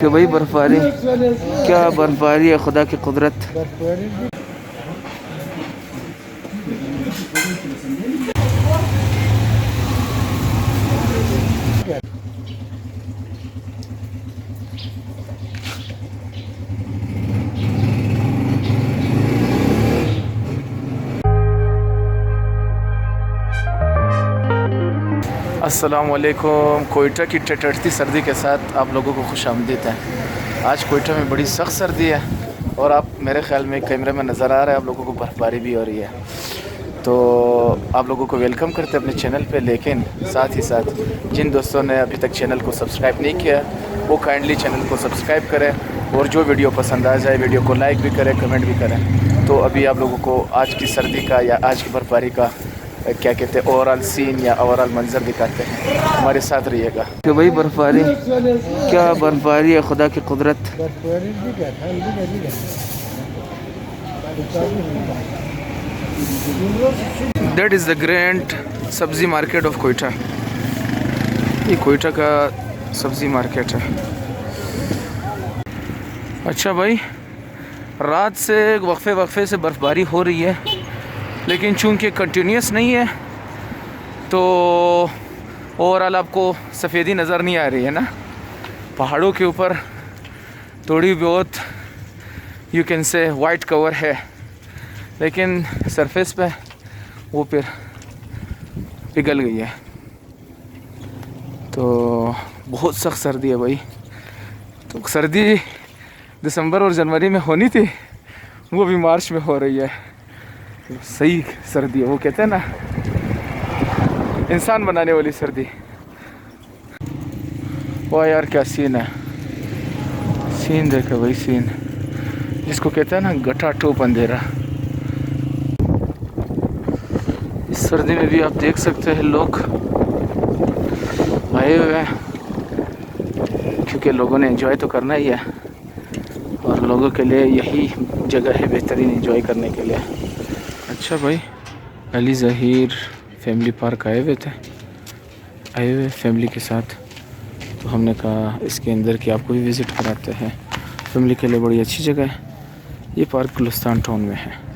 कि भाई बर्फबारी, क्या बर्फबारी है, खुदा की कुदरत। अस्सलामुअलैकुम। कोयटा की टटटती सर्दी के साथ आप लोगों को खुशामदीद है। आज कोयटा में बड़ी सख्त सर्दी है और आप मेरे ख़्याल में कैमरे में नज़र आ रहा है आप लोगों को बर्फ़बारी भी हो रही है। तो आप लोगों को वेलकम करते हैं अपने चैनल पे, लेकिन साथ ही साथ जिन दोस्तों ने अभी तक चैनल को सब्सक्राइब नहीं किया वो काइंडली चैनल को सब्सक्राइब करें और जो वीडियो पसंद आ जाए वीडियो को लाइक भी करें, कमेंट भी करें। तो अभी आप लोगों को आज की सर्दी का या आज की बर्फ़बारी का क्या कहते हैं ओवरऑल सीन या ओवरऑल मंजर दिखाते हैं। हमारे साथ रहिएगा कि भाई बर्फबारी, क्या बर्फबारी है, खुदा की कुदरत। दैट इज़ द ग्रैंड सब्ज़ी मार्केट ऑफ कोयटा। ये कोयटा का सब्ज़ी मार्केट है। अच्छा भाई, रात से वक्फे वक्फे से बर्फ़बारी हो रही है, लेकिन चूंकि कंटिन्यूस नहीं है तो ओवरऑल आपको सफ़ेदी नज़र नहीं आ रही है ना। पहाड़ों के ऊपर थोड़ी बहुत you can say white cover है, लेकिन सरफेस पे वो फिर पिघल गई है। तो बहुत सख्त सर्दी है भाई। तो सर्दी दिसंबर और जनवरी में होनी थी, वो भी मार्च में हो रही है। सही सर्दी है, वो कहते हैं ना इंसान बनाने वाली सर्दी। वाह यार क्या सीन है, सीन देखो भाई, सीन जिसको कहते हैं ना गठा टोप अंधेरा। इस सर्दी में भी आप देख सकते हैं लोग आए हुए हैं, क्योंकि लोगों ने एंजॉय तो करना ही है और लोगों के लिए यही जगह है बेहतरीन एंजॉय करने के लिए। अच्छा भाई, अली ज़हीर फैमिली पार्क आए हुए फैमिली के साथ। तो हमने कहा इसके अंदर की आपको भी विज़िट कराते हैं। फैमिली के लिए बड़ी अच्छी जगह है। ये पार्क गुलिस्तान टाउन में है।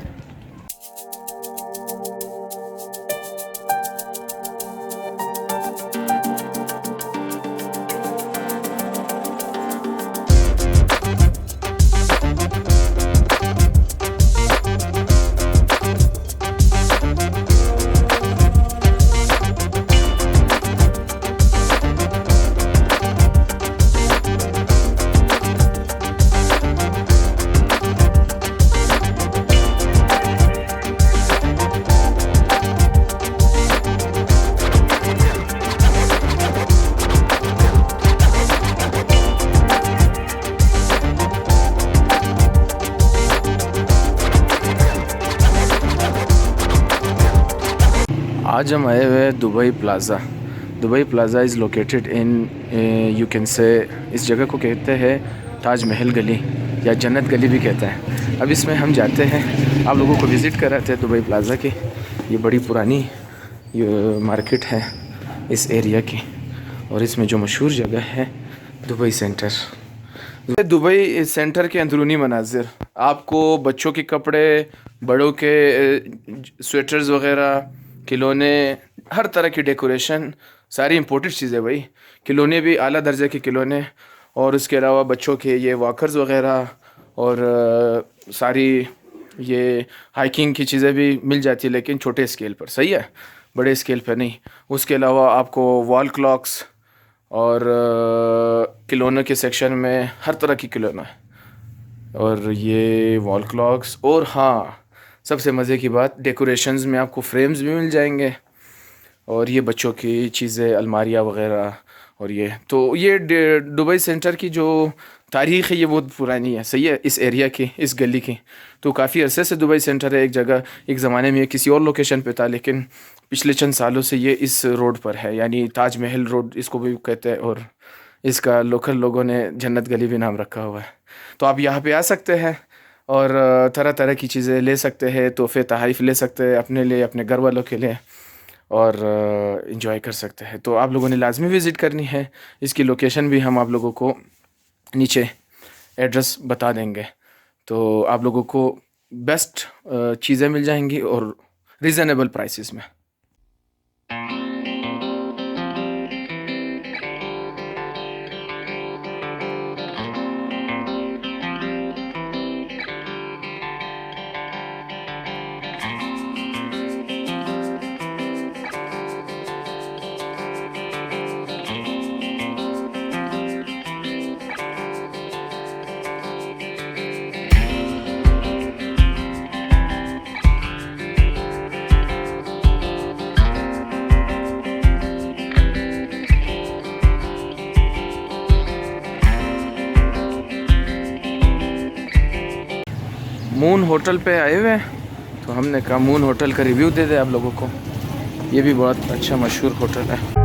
आज हम आए हुए Dubai plaza. Dubai plaza is located in you can say, इस जगह को कहते हैं ताज महल गली या जन्नत गली भी कहते हैं। अब इसमें हम जाते हैं, आप लोगों को विज़िट कराते हैं दुबई प्लाज़ा की। ये बड़ी पुरानी ये मार्केट है इस एरिया की, और इसमें जो मशहूर जगह है दुबई सेंटर। दुबई सेंटर के अंदरूनी मनाजिर, आपको बच्चों के कपड़े, बड़ों के स्वेटर्स वग़ैरह, खिलौने, हर तरह की डेकोरेशन, सारी इंपोर्टेड चीज़ें भाई। खिलौने भी आला दर्जे के खिलौने, और उसके अलावा बच्चों के ये वॉकर्स वग़ैरह और सारी ये हाइकिंग की चीज़ें भी मिल जाती है, लेकिन छोटे स्केल पर, सही है, बड़े स्केल पर नहीं। उसके अलावा आपको वॉल क्लॉक्स और खिलौनों के सेक्शन में हर तरह की खिलौना है, और ये वॉल क्लॉक्स। और हाँ, सबसे मज़े की बात, डेकोरेशंस में आपको फ्रेम्स भी मिल जाएंगे, और ये बच्चों की चीज़ें, अलमारियाँ वग़ैरह। और ये तो ये दुबई सेंटर की जो तारीख़ है ये बहुत पुरानी है, सही है, इस एरिया की, इस गली की। तो काफ़ी अरसे से दुबई सेंटर है। एक जगह एक ज़माने में किसी और लोकेशन पे था, लेकिन पिछले चंद सालों से ये इस रोड पर है, यानी ताज महल रोड इसको भी कहते हैं, और इसका लोकल लोगों ने जन्नत गली भी नाम रखा हुआ है। तो आप यहाँ पे आ सकते हैं और तरह तरह की चीज़ें ले सकते हैं, तोहफ़े तोहफ़ ले सकते हैं अपने लिए, अपने घर वालों के लिए, और इन्जॉय कर सकते हैं। तो आप लोगों ने लाजमी विज़िट करनी है। इसकी लोकेशन भी हम आप लोगों को नीचे एड्रेस बता देंगे, तो आप लोगों को बेस्ट चीज़ें मिल जाएंगी और रिजनेबल प्राइसेस में। मून होटल पे आए हुए हैं, तो हमने कहा मून होटल का रिव्यू दे दे आप लोगों को। ये भी बहुत अच्छा मशहूर होटल है।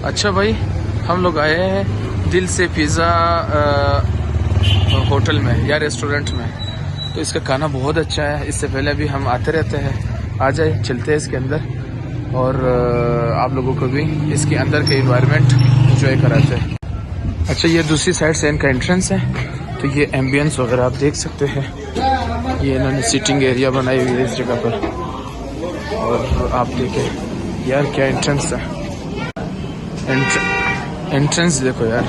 अच्छा भाई, हम लोग आए हैं दिल से पिज़्ज़ा होटल में या रेस्टोरेंट में, तो इसका खाना बहुत अच्छा है। इससे पहले भी हम आते रहते हैं। आ जाए, चलते हैं इसके अंदर और आप लोगों को भी इसके अंदर के इन्वायरमेंट एंजॉय कराते हैं। अच्छा, ये दूसरी साइड से इनका एंट्रेंस है, तो ये एम्बियंस वगैरह आप देख सकते हैं। ये इन्होंने सिटिंग एरिया बनाई हुई है इस जगह पर, और आप देखें यार क्या एंट्रेंस है। एंट्रेंस देखो यार,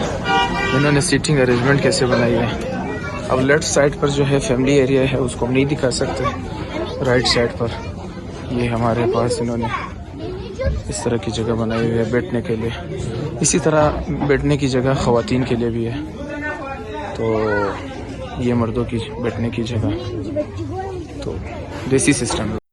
इन्होंने सीटिंग अरेंजमेंट कैसे बनाई है। अब लेफ्ट साइड पर जो है फैमिली एरिया है, उसको हम नहीं दिखा सकते। राइट साइड पर ये हमारे पास इन्होंने इस तरह की जगह बनाई हुई है बैठने के लिए। इसी तरह बैठने की जगह ख़वातीन के लिए भी है, तो ये मर्दों की बैठने की जगह, तो देसी सिस्टम है।